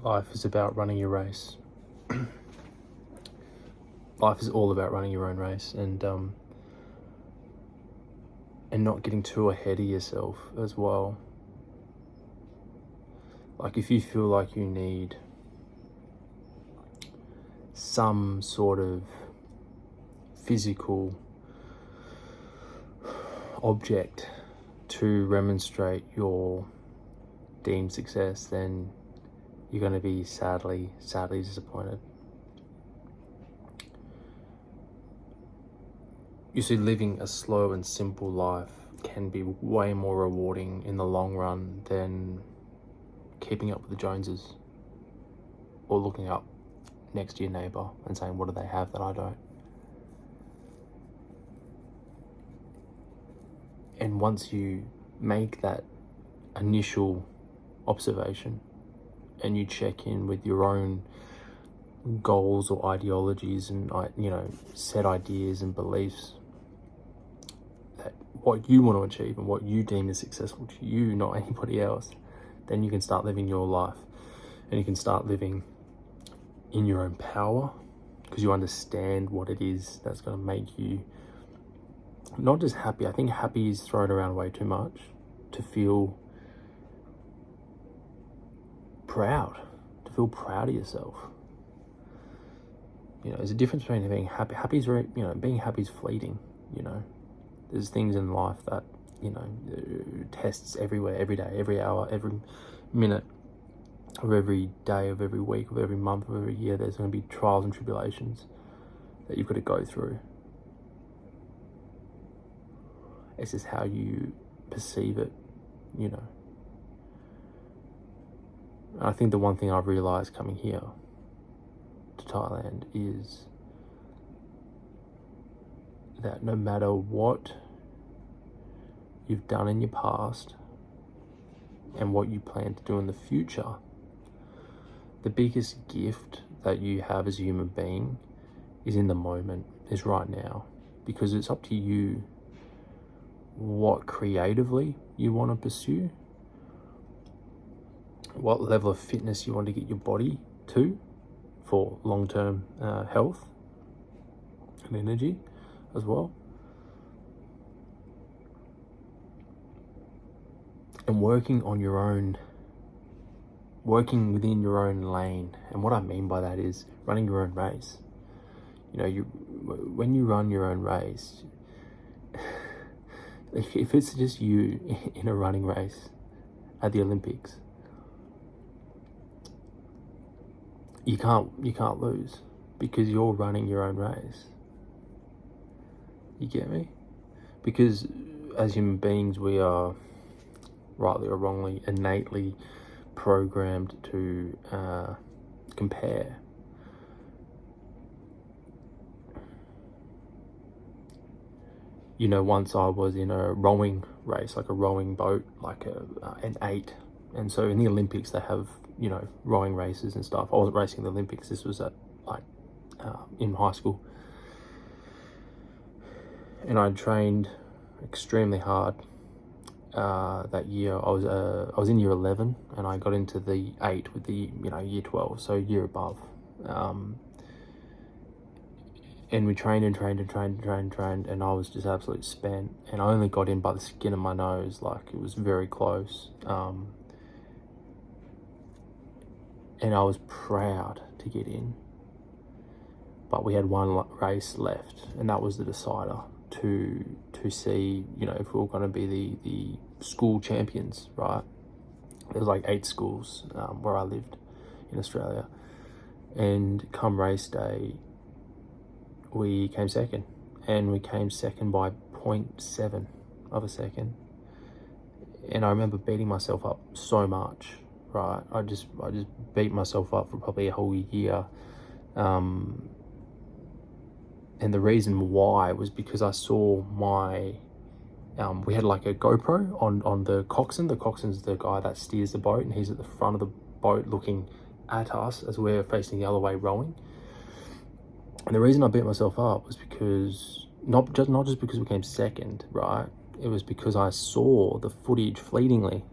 Life is about running your race. Life is all about running your own race and not getting too ahead of yourself as well. Like if you feel like you need some sort of physical object to demonstrate your deemed success, then you're going to be sadly disappointed. You see, living a slow and simple life can be way more rewarding in the long run than keeping up with the Joneses or looking up next to your neighbour and saying, what do they have that I don't? And once you make that initial observation and you check in with your own goals or ideologies and, set ideas and beliefs, that what you want to achieve and what you deem is successful to you, not anybody else, then you can start living your life and you can start living in your own power because you understand what it is that's going to make you not just happy. I think happy is thrown around way too much. To feel proud of yourself. There's a difference between being happy. Being happy is fleeting. There's things in life that, tests everywhere, every day, every hour, every minute of every day, of every week, of every month, of every year. There's going to be trials and tribulations that you've got to go through. It's just how you perceive it, And I think the one thing I've realised coming here to Thailand is that no matter what you've done in your past and what you plan to do in the future, the biggest gift that you have as a human being is in the moment, is right now, because it's up to you what creatively you want to pursue, what level of fitness you want to get your body to for long-term health and energy as well. And working within your own lane. And what I mean by that is running your own race. When you run your own race, if it's just you in a running race at the Olympics, you can't lose because you're running your own race. You get me? Because as human beings, we are, rightly or wrongly, innately programmed to compare. Once I was in a rowing race, like a rowing boat, like an 8. And so in the Olympics, they have, rowing races and stuff. I wasn't racing the Olympics. This was in high school. And I trained extremely hard that year. I was in year 11 and I got into the 8 with the, year 12, so year above. And we trained and I was just absolutely spent. And I only got in by the skin of my nose, like it was very close. And I was proud to get in. But we had one race left, and that was the decider to see, if we were going to be the school champions, right? There was like 8 schools where I lived in Australia. And come race day, we came second, and we came second by 0.7 of a second. And I remember beating myself up so much, right? I just beat myself up for probably a whole year. And the reason why was because I saw we had like a GoPro on the coxswain. The coxswain's the guy that steers the boat, and he's at the front of the boat looking at us as we're facing the other way rowing. And the reason I beat myself up was because, not just because we came second, right? It was because I saw the footage fleetingly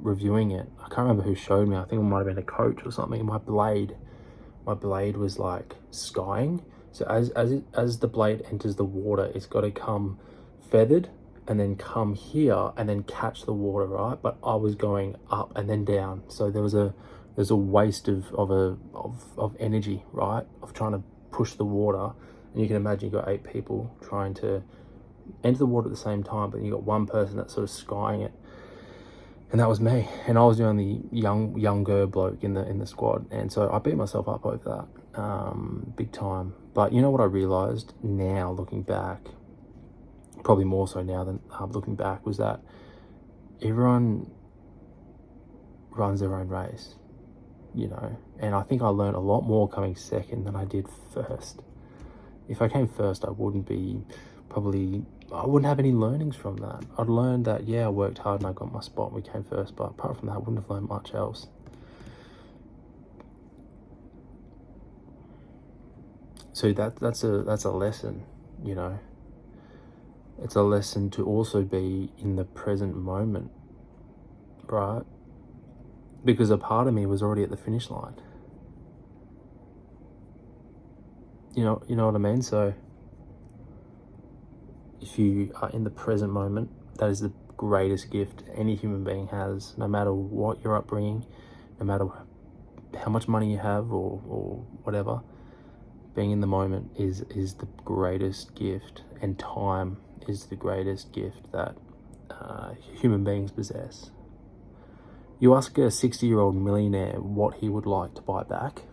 reviewing it. I can't remember who showed me. I think it might have been a coach or something. My blade was like skying. So as the blade enters the water, it's got to come feathered and then come here and then catch the water, right? But I was going up and then down. So there's a waste of energy, right? Of trying to push the water. And you can imagine you've got 8 people trying to enter the water at the same time, but you've got one person that's sort of skying it. And that was me. And I was the only younger bloke in the squad. And so I beat myself up over that, big time. But you know what I realized now, looking back, probably more so now than looking back, was that everyone runs their own race, you know. And I think I learned a lot more coming second than I did first. If I came first, I wouldn't have any learnings from that. I'd learned that, yeah, I worked hard and I got my spot and we came first, but apart from that, I wouldn't have learned much else. So that's a lesson, you know. It's a lesson to also be in the present moment, right? Because a part of me was already at the finish line. You know what I mean? So if you are in the present moment, that is the greatest gift any human being has, no matter what your upbringing, no matter how much money you have or whatever. Being in the moment is the greatest gift, and time is the greatest gift that human beings possess. You ask a 60-year-old millionaire what he would like to buy back.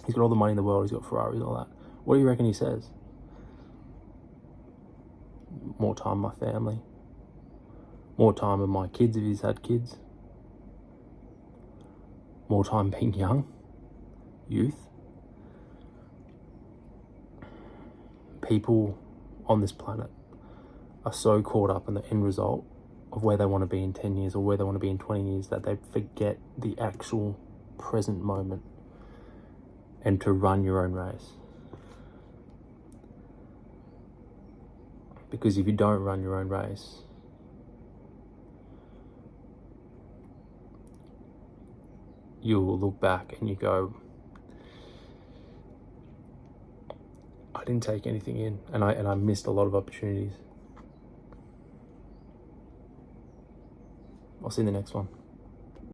He's got all the money in the world, he's got Ferraris and all that. What do you reckon he says? More time with my family. More time with my kids if he's had kids. More time being young. Youth. People on this planet are so caught up in the end result of where they want to be in 10 years or where they want to be in 20 years that they forget the actual present moment and to run your own race. Because if you don't run your own race, you'll look back and you go, I didn't take anything in, and I missed a lot of opportunities. I'll see you in the next one.